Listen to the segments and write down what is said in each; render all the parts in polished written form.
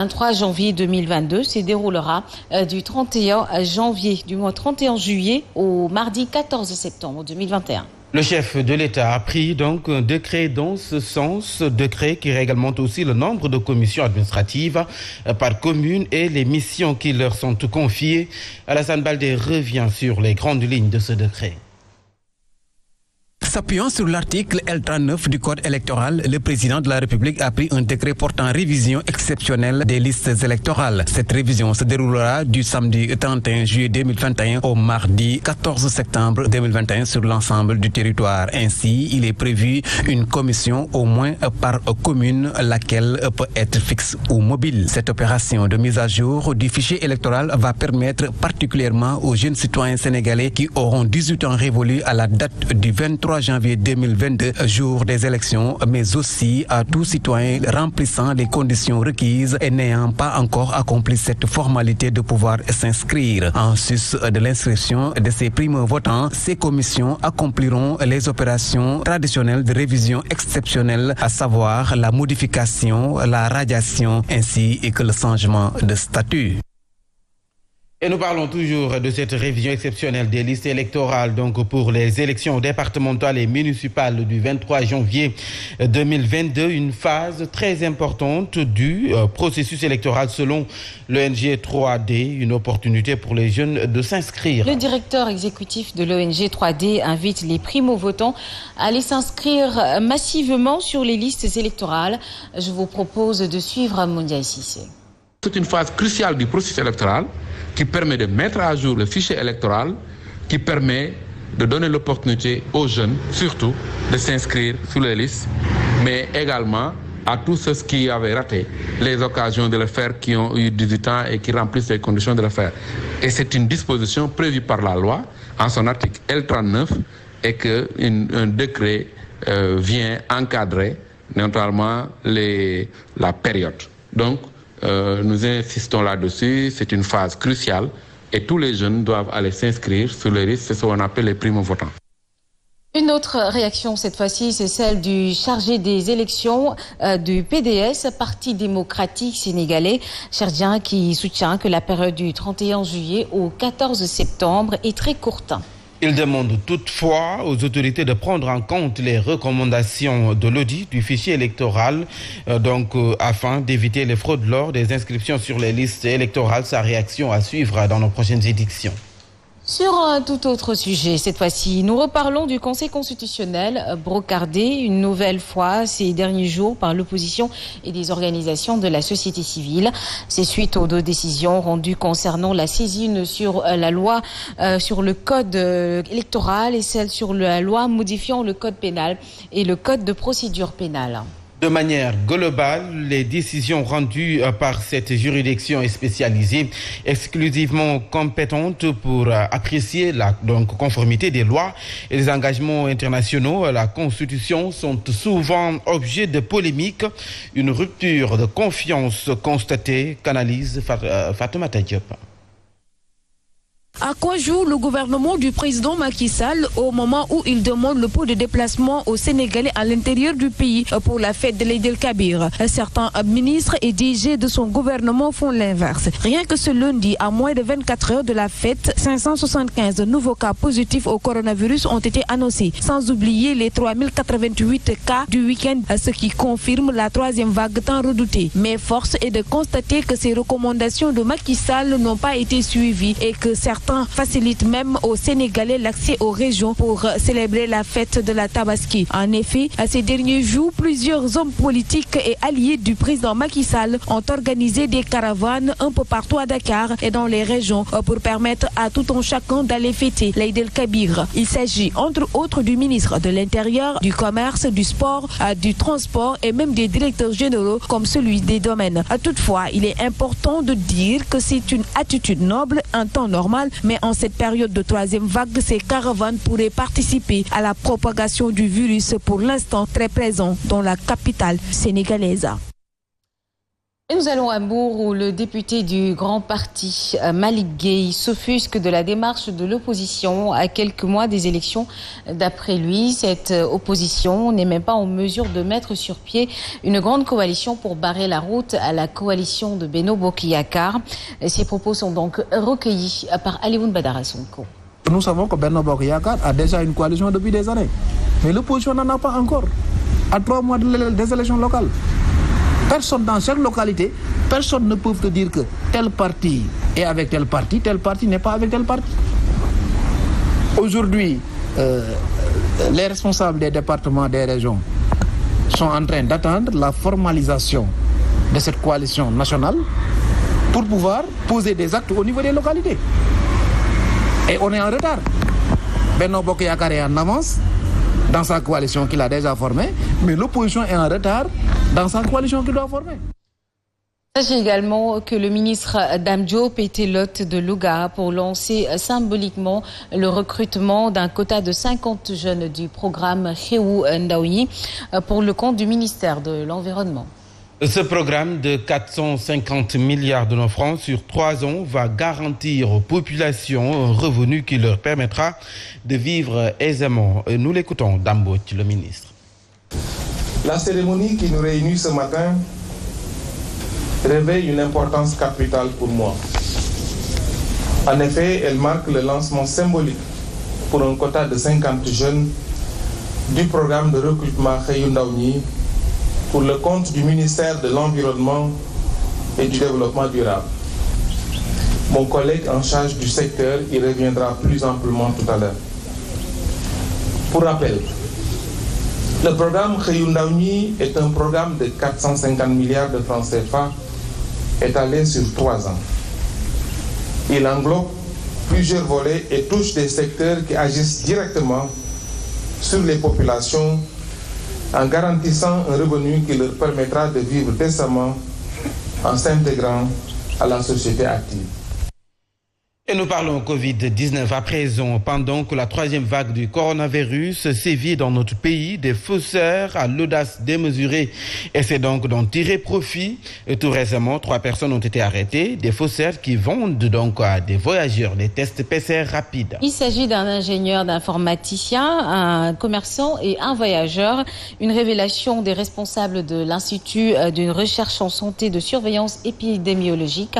23 janvier 2022 se déroulera du 31 juillet au mardi 14 septembre 2021. Le chef de l'État a pris donc un décret dans ce sens, décret qui réglemente aussi le nombre de commissions administratives par commune et les missions qui leur sont confiées. Alassane Baldé revient sur les grandes lignes de ce décret. S'appuyant sur l'article L39 du Code électoral, le président de la République a pris un décret portant révision exceptionnelle des listes électorales. Cette révision se déroulera du samedi 31 juillet 2021 au mardi 14 septembre 2021 sur l'ensemble du territoire. Ainsi, il est prévu une commission au moins par commune, laquelle peut être fixe ou mobile. Cette opération de mise à jour du fichier électoral va permettre particulièrement aux jeunes citoyens sénégalais qui auront 18 ans révolus à la date du 23 janvier 2022, jour des élections, mais aussi à tout citoyen remplissant les conditions requises et n'ayant pas encore accompli cette formalité de pouvoir s'inscrire. En sus de l'inscription de ces primo-votants, ces commissions accompliront les opérations traditionnelles de révision exceptionnelle, à savoir la modification, la radiation ainsi que le changement de statut. Et nous parlons toujours de cette révision exceptionnelle des listes électorales donc pour les élections départementales et municipales du 23 janvier 2022, une phase très importante du processus électoral selon l'ONG 3D, une opportunité pour les jeunes de s'inscrire. Le directeur exécutif de l'ONG 3D invite les primo-votants à aller s'inscrire massivement sur les listes électorales. Je vous propose de suivre Mondiaï Cissé. C'est une phase cruciale du processus électoral qui permet de mettre à jour le fichier électoral, qui permet de donner l'opportunité aux jeunes, surtout, de s'inscrire sur les listes, mais également à tous ceux qui avaient raté les occasions de le faire, qui ont eu 18 ans et qui remplissent les conditions de le faire. Et c'est une disposition prévue par la loi, en son article L39, et qu'un décret vient encadrer notamment la période. Donc, nous insistons là-dessus, c'est une phase cruciale et tous les jeunes doivent aller s'inscrire sur les listes, c'est ce qu'on appelle les primo-votants. Une autre réaction cette fois-ci, c'est celle du chargé des élections du PDS, Parti démocratique sénégalais, Cherdien, qui soutient que la période du 31 juillet au 14 septembre est très courte. Il demande toutefois aux autorités de prendre en compte les recommandations de l'audit du fichier électoral, afin d'éviter les fraudes lors des inscriptions sur les listes électorales. Sa réaction à suivre dans nos prochaines éditions. Sur un tout autre sujet, cette fois-ci, nous reparlons du Conseil constitutionnel brocardé une nouvelle fois ces derniers jours par l'opposition et des organisations de la société civile. C'est suite aux deux décisions rendues concernant la saisine sur la loi sur le code électoral et celle sur la loi modifiant le code pénal et le code de procédure pénale. De manière globale, les décisions rendues par cette juridiction spécialisée, exclusivement compétente pour apprécier la conformité des lois et les engagements internationaux à la Constitution, sont souvent objet de polémiques. Une rupture de confiance constatée, qu'analyse Fatoumata Diop. À quoi joue le gouvernement du président Macky Sall au moment où il demande le pot de déplacement aux Sénégalais à l'intérieur du pays pour la fête de l'Eid el-Kabir? Certains ministres et DG de son gouvernement font l'inverse. Rien que ce lundi, à moins de 24 heures de la fête, 575 nouveaux cas positifs au coronavirus ont été annoncés, sans oublier les 3088 cas du week-end, ce qui confirme la troisième vague tant redoutée. Mais force est de constater que ces recommandations de Macky Sall n'ont pas été suivies et que certains facilite même aux Sénégalais l'accès aux régions pour célébrer la fête de la Tabaski. En effet, à ces derniers jours, plusieurs hommes politiques et alliés du président Macky Sall ont organisé des caravanes un peu partout à Dakar et dans les régions pour permettre à tout un chacun d'aller fêter l'Eid el-Kabir. Il s'agit entre autres du ministre de l'Intérieur, du Commerce, du Sport, du Transport et même des directeurs généraux comme celui des domaines. Toutefois, il est important de dire que c'est une attitude noble en temps normal, mais en cette période de troisième vague, ces caravanes pourraient participer à la propagation du virus, pour l'instant très présent dans la capitale sénégalaise. Et nous allons à Mbour où le député du Grand Parti, Malick Gueye, s'offusque de la démarche de l'opposition à quelques mois des élections. D'après lui, cette opposition n'est même pas en mesure de mettre sur pied une grande coalition pour barrer la route à la coalition de Benno Bokk Yakaar. Ces propos sont donc recueillis par Alioune Badara Sonko. Nous savons que Benno Bokk Yakaar a déjà une coalition depuis des années. Mais l'opposition n'en a pas encore. À 3 mois des élections locales. Personne dans chaque localité, personne ne peut te dire que tel parti est avec tel parti n'est pas avec tel parti. Aujourd'hui, les responsables des départements, des régions sont en train d'attendre la formalisation de cette coalition nationale pour pouvoir poser des actes au niveau des localités. Et on est en retard. Benno Bokk Yakaar est en avance dans sa coalition qu'il a déjà formée, mais l'opposition est en retard dans sa coalition qu'il doit former. Sachez également que le ministre Dame Diop était l'hôte de Louga pour lancer symboliquement le recrutement d'un quota de 50 jeunes du programme Xewu Ndaw Ñi pour le compte du ministère de l'Environnement. Ce programme de 450 milliards de francs sur 3 ans va garantir aux populations un revenu qui leur permettra de vivre aisément. Nous l'écoutons, Dame Mbodj, le ministre. La cérémonie qui nous réunit ce matin revêt une importance capitale pour moi. En effet, elle marque le lancement symbolique pour un quota de 50 jeunes du programme de recrutement Xewu Ndaw Ñi pour le compte du ministère de l'Environnement et du Développement durable. Mon collègue en charge du secteur y reviendra plus amplement tout à l'heure. Pour rappel, le programme Xewu Ndaw Ñi est un programme de 450 milliards de francs CFA étalé sur 3 ans. Il englobe plusieurs volets et touche des secteurs qui agissent directement sur les populations en garantissant un revenu qui leur permettra de vivre décemment en s'intégrant à la société active. Et nous parlons Covid-19 à présent. Pendant que la 3e vague du coronavirus sévit dans notre pays, des faussaires à l'audace démesurée essaient donc d'en tirer profit. Et tout récemment, 3 personnes ont été arrêtées. Des faussaires qui vendent donc à des voyageurs des tests PCR rapides. Il s'agit d'un ingénieur, d'informaticien, un commerçant et un voyageur. Une révélation des responsables de l'Institut d'une recherche en santé de surveillance épidémiologique.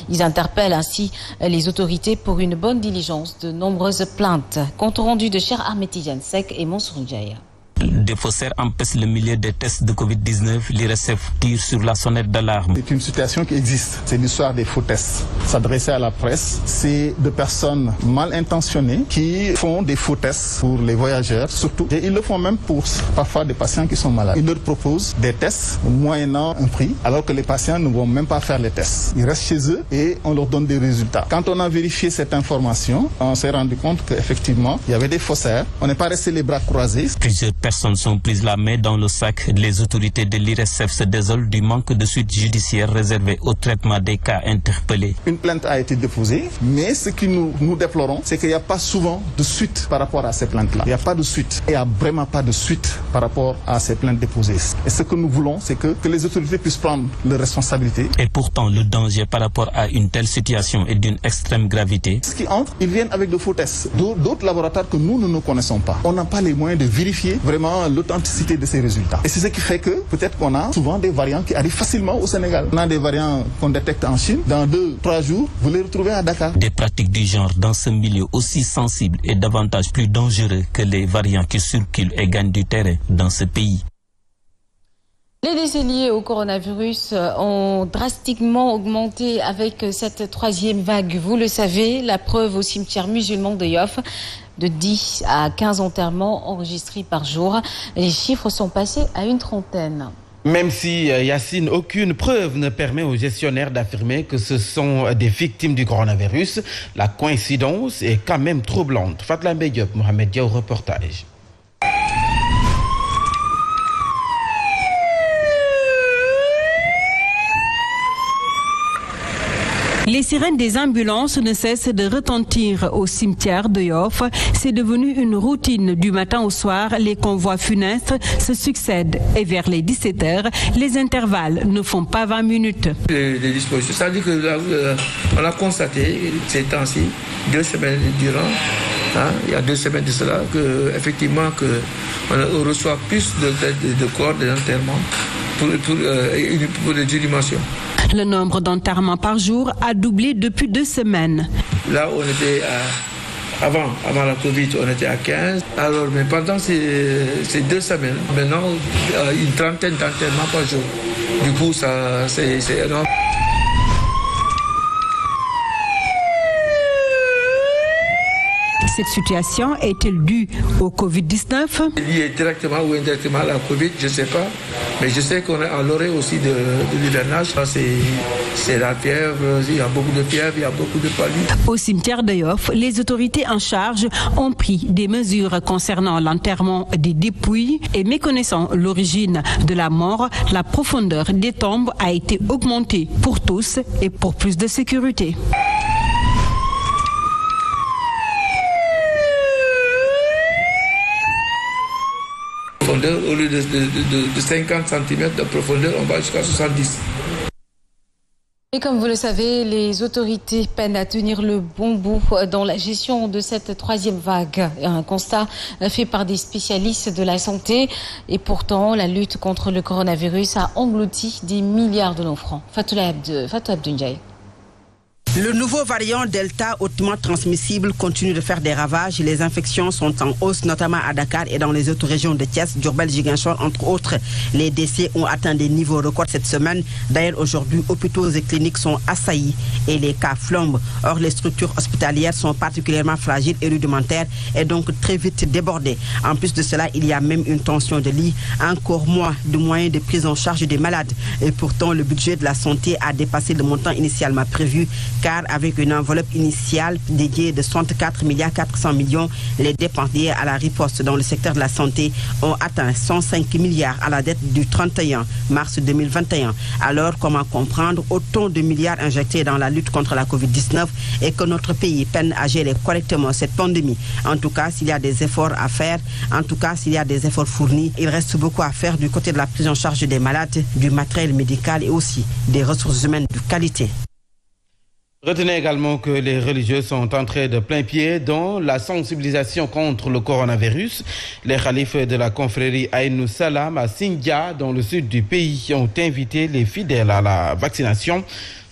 Ils interpellent ainsi les autorités pour une bonne diligence de nombreuses plaintes. Compte rendu de Cher Ahmed-Tidiane Seck et Mansour Ndiaye. Des faussaires empêchent le milieu des tests de Covid-19. L'IRSF tire sur la sonnette d'alarme. C'est une situation qui existe. C'est l'histoire des faux tests. S'adresser à la presse, c'est de personnes mal intentionnées qui font des faux tests pour les voyageurs, surtout. Et ils le font même pour parfois des patients qui sont malades. Ils leur proposent des tests moyennant un prix, alors que les patients ne vont même pas faire les tests. Ils restent chez eux et on leur donne des résultats. Quand on a vérifié cette information, on s'est rendu compte qu'effectivement, il y avait des faussaires. On n'est pas resté les bras croisés. Plusieurs personnes sont prises la main dans le sac. Les autorités de l'IRSF se désolent du manque de suite judiciaire réservé au traitement des cas interpellés. Une plainte a été déposée, mais ce que nous déplorons, c'est qu'il n'y a pas souvent de suite par rapport à ces plaintes-là. Il n'y a pas de suite. Il n'y a vraiment pas de suite par rapport à ces plaintes déposées. Et ce que nous voulons, c'est que les autorités puissent prendre leurs responsabilités. Et pourtant, le danger par rapport à une telle situation est d'une extrême gravité. Ce qui entre, ils viennent avec de faux tests. D'autres laboratoires que nous ne connaissons pas. On n'a pas les moyens de vérifier vraiment l'authenticité de ces résultats. Et c'est ce qui fait que peut-être qu'on a souvent des variants qui arrivent facilement au Sénégal. On a des variants qu'on détecte en Chine. Dans 2-3 jours, vous les retrouvez à Dakar. Des pratiques du genre dans ce milieu aussi sensible et davantage plus dangereux que les variants qui circulent et gagnent du terrain dans ce pays. Les décès liés au coronavirus ont drastiquement augmenté avec cette 3e vague. Vous le savez, la preuve au cimetière musulman de Yoff, de 10 à 15 enterrements enregistrés par jour. Les chiffres sont passés à une trentaine. Même si, Yacine, aucune preuve ne permet aux gestionnaires d'affirmer que ce sont des victimes du coronavirus, la coïncidence est quand même troublante. Fatla Mbeyop, Mohamed Dia au reportage. Les sirènes des ambulances ne cessent de retentir au cimetière de Yoff. C'est devenu une routine. Du matin au soir, les convois funestes se succèdent. Et vers les 17h, les intervalles ne font pas 20 minutes. Les dispositions, c'est-à-dire qu'on a constaté ces temps-ci, 2 semaines durant, il y a 2 semaines de cela, qu'effectivement on reçoit plus de corps d'enterrement pour les inhumations. Le nombre d'enterrements par jour a doublé depuis 2 semaines. Là, on était avant la Covid, on était à 15. Alors, mais pendant ces 2 semaines, maintenant, une trentaine d'enterrements par jour. Du coup, c'est énorme. Cette situation est-elle due au Covid-19? Lié directement ou indirectement à la Covid, je ne sais pas. Mais je sais qu'on est à l'orée aussi de l'hivernage. C'est la fièvre, il y a beaucoup de fièvre, il y a beaucoup de palu. Au cimetière de Yoff, les autorités en charge ont pris des mesures concernant l'enterrement des dépouilles et méconnaissant l'origine de la mort, la profondeur des tombes a été augmentée pour tous et pour plus de sécurité. Au lieu de 50 cm de profondeur, on va jusqu'à 70. Et comme vous le savez, les autorités peinent à tenir le bon bout dans la gestion de cette 3e vague. Un constat fait par des spécialistes de la santé. Et pourtant, la lutte contre le coronavirus a englouti des milliards de nos francs. Fatou Abdounjaï. Le nouveau variant Delta hautement transmissible continue de faire des ravages. Les infections sont en hausse, notamment à Dakar et dans les autres régions de Thiès, Diourbel, Ziguinchor, entre autres. Les décès ont atteint des niveaux records cette semaine. D'ailleurs, aujourd'hui, hôpitaux et cliniques sont assaillis et les cas flambent. Or, les structures hospitalières sont particulièrement fragiles et rudimentaires et donc très vite débordées. En plus de cela, il y a même une tension de lits, encore moins de moyens de prise en charge des malades. Et pourtant, le budget de la santé a dépassé le montant initialement prévu, car avec une enveloppe initiale dédiée de 64,4 milliards, les dépenses liées à la riposte dans le secteur de la santé ont atteint 105 milliards à la date du 31 mars 2021. Alors, comment comprendre autant de milliards injectés dans la lutte contre la Covid-19 et que notre pays peine à gérer correctement cette pandémie? En tout cas, s'il y a des efforts à faire, s'il y a des efforts fournis, il reste beaucoup à faire du côté de la prise en charge des malades, du matériel médical et aussi des ressources humaines de qualité. Retenez également que les religieux sont entrés de plein pied dans la sensibilisation contre le coronavirus. Les khalifes de la confrérie Aïnou Salam à Sindia, dans le sud du pays, ont invité les fidèles à la vaccination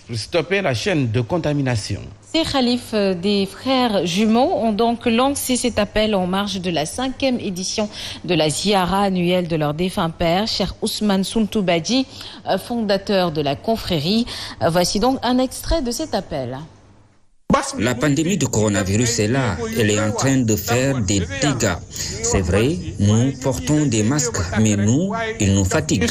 pour stopper la chaîne de contamination. Ces khalifes des frères jumeaux ont donc lancé cet appel en marge de la 5e édition de la ziara annuelle de leur défunt père, Cheikh Ousmane Sountoubadji, fondateur de la confrérie. Voici donc un extrait de cet appel. La pandémie du coronavirus est là. Elle est en train de faire des dégâts. C'est vrai, nous portons des masques, mais il nous fatigue.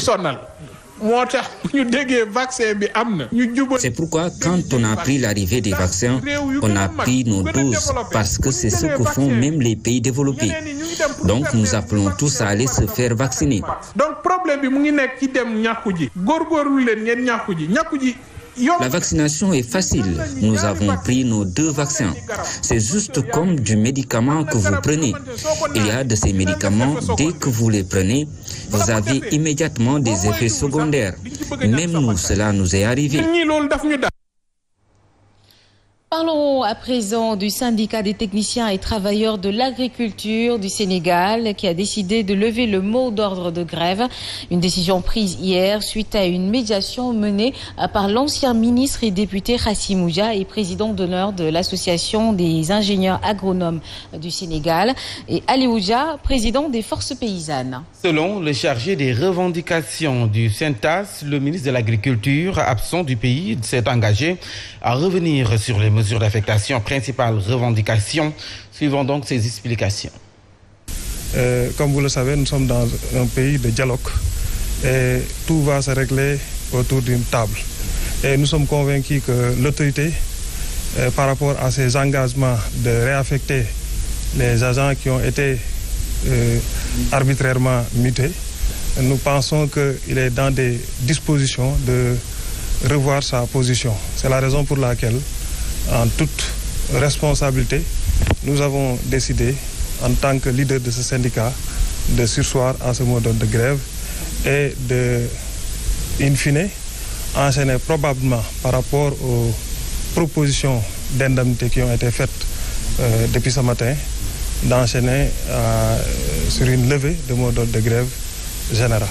C'est pourquoi quand on a appris l'arrivée des vaccins, on a pris nos doses parce que c'est ce que font même les pays développés. Donc nous appelons tous à aller se faire vacciner. La vaccination est facile. Nous avons pris nos 2 vaccins. C'est juste comme du médicament que vous prenez. Il y a de ces médicaments, dès que vous les prenez, vous avez immédiatement des effets secondaires. Même nous, cela nous est arrivé. Parlons à présent du syndicat des techniciens et travailleurs de l'agriculture du Sénégal qui a décidé de lever le mot d'ordre de grève. Une décision prise hier suite à une médiation menée par l'ancien ministre et député Hassim Oudia et président d'honneur de l'association des ingénieurs agronomes du Sénégal et Ali Oudia, président des forces paysannes. Selon le chargé des revendications du Syntas, le ministre de l'Agriculture, absent du pays, s'est engagé à revenir sur les mesures d'affectation, principales revendications. Suivons donc ces explications. Comme vous le savez, nous sommes dans un pays de dialogue et tout va se régler autour d'une table. Et nous sommes convaincus que l'autorité, par rapport à ses engagements de réaffecter les agents qui ont été arbitrairement mutés, nous pensons qu'il est dans des dispositions de revoir sa position. C'est la raison pour laquelle, en toute responsabilité, nous avons décidé, en tant que leader de ce syndicat, de surseoir à ce mot d'ordre de grève et de, in fine, enchaîner probablement par rapport aux propositions d'indemnité qui ont été faites depuis ce matin, d'enchaîner sur une levée de mot d'ordre de grève générale.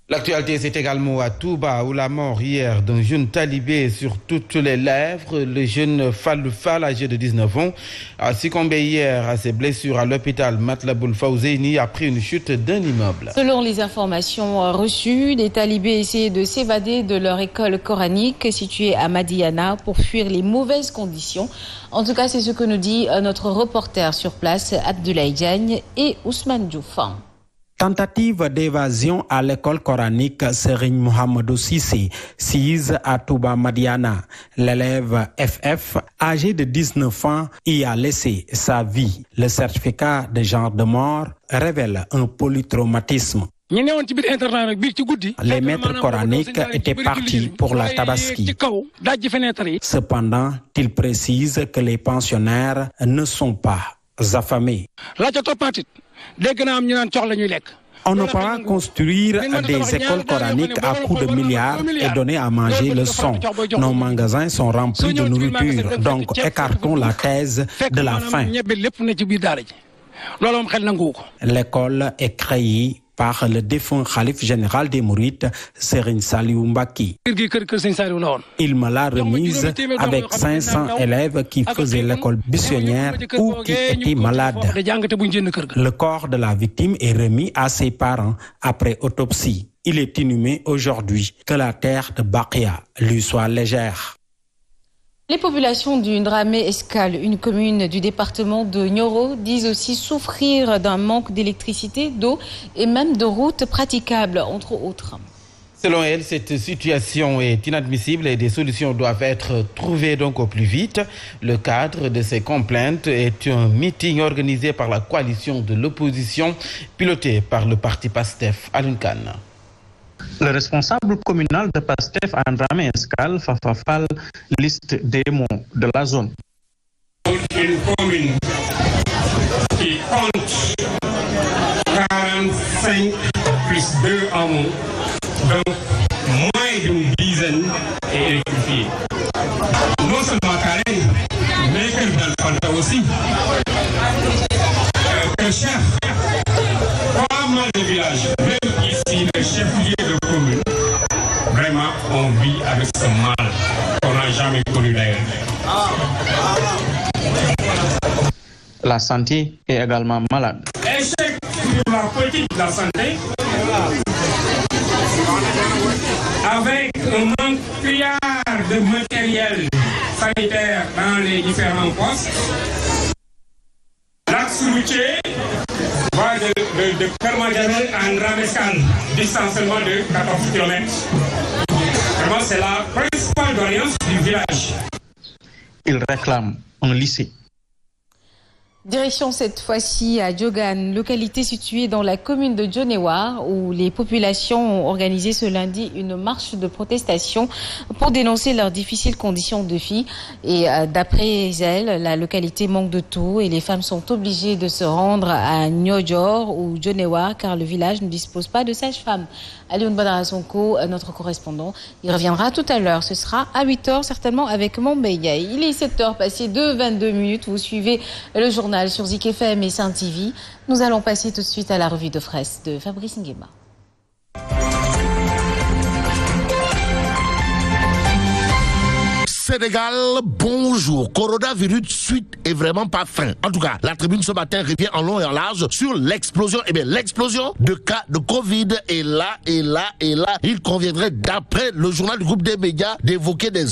L'actualité, c'est également à Touba, où la mort hier d'un jeune talibé sur toutes les lèvres. Le jeune Fall, âgé de 19 ans, a succombé hier à ses blessures à l'hôpital Matlaboul Fawzeyni après une chute d'un immeuble. Selon les informations reçues, les talibés essayaient de s'évader de leur école coranique située à Madiana pour fuir les mauvaises conditions. En tout cas, c'est ce que nous dit notre reporter sur place, Abdoulaye Diagne et Ousmane Dioufan. Tentative d'évasion à l'école coranique Serigne Mohamedou Cissé, sise à Touba Madiana. L'élève FF, âgé de 19 ans, y a laissé sa vie. Le certificat de genre de mort révèle un polytraumatisme. Les maîtres coraniques étaient partis pour la Tabaski. Cependant, il précise que les pensionnaires ne sont pas affamés. On ne peut pas construire des écoles coraniques à coups de milliards et donner à manger le son. Nos magasins sont remplis de nourriture, donc écartons la thèse de la faim. L'école est créée par le défunt Khalif général des Mourides, Serigne Saliou Mbaki. Il me l'a remise avec 500 élèves qui faisaient l'école buissonnière ou qui étaient malades. Le corps de la victime est remis à ses parents après autopsie. Il est inhumé aujourd'hui. Que la terre de Bakia lui soit légère. Les populations du Ndramé Escale, une commune du département de Nioro, disent aussi souffrir d'un manque d'électricité, d'eau et même de routes praticables, entre autres. Selon elle, cette situation est inadmissible et des solutions doivent être trouvées donc au plus vite. Le cadre de ces complaintes est un meeting organisé par la coalition de l'opposition, piloté par le parti PASTEF à Lunkan. Le responsable communal de PASTEF à Ndramé Escale, Fafafal, liste des mots de la zone. Une commune qui compte 45 plus 2 hameaux, donc moins d'une dizaine est électrifiée. Non seulement Karen, mais que dans le Fanta aussi. Que chef, pas mal de villages, même ici, le chef-lieu de commune, vraiment, on vit avec ce mal qu'on n'a jamais connu d'ailleurs. La santé est également malade. Échec sur la politique de la santé, avec un manque criard de matériel sanitaire dans les différents postes. L'axe routier va de Kermadjanel à Ndramé Escale, distance seulement de 14 km. Vraiment, c'est la principale doléance du village. Il réclame un lycée. Direction cette fois-ci à Diogan, localité située dans la commune de Djonewa, où les populations ont organisé ce lundi une marche de protestation pour dénoncer leurs difficiles conditions de vie. Et d'après elles, la localité manque de tout et les femmes sont obligées de se rendre à Niodior ou Djonewa car le village ne dispose pas de sage-femme. Alioune Badara Sonko, notre correspondant, il reviendra tout à l'heure. Ce sera à 8h certainement avec Mombeya. Il est 7h passé de 22 minutes. Vous suivez le journal sur Zik FM et Saint TV. Nous allons passer tout de suite à la revue de presse de Fabrice Nguema. Sénégal, bonjour. Coronavirus, suite est vraiment pas fin. En tout cas, la tribune ce matin revient en long et en large sur l'explosion. Eh bien, l'explosion de cas de Covid est là. Il conviendrait, d'après le journal du groupe des médias, d'évoquer des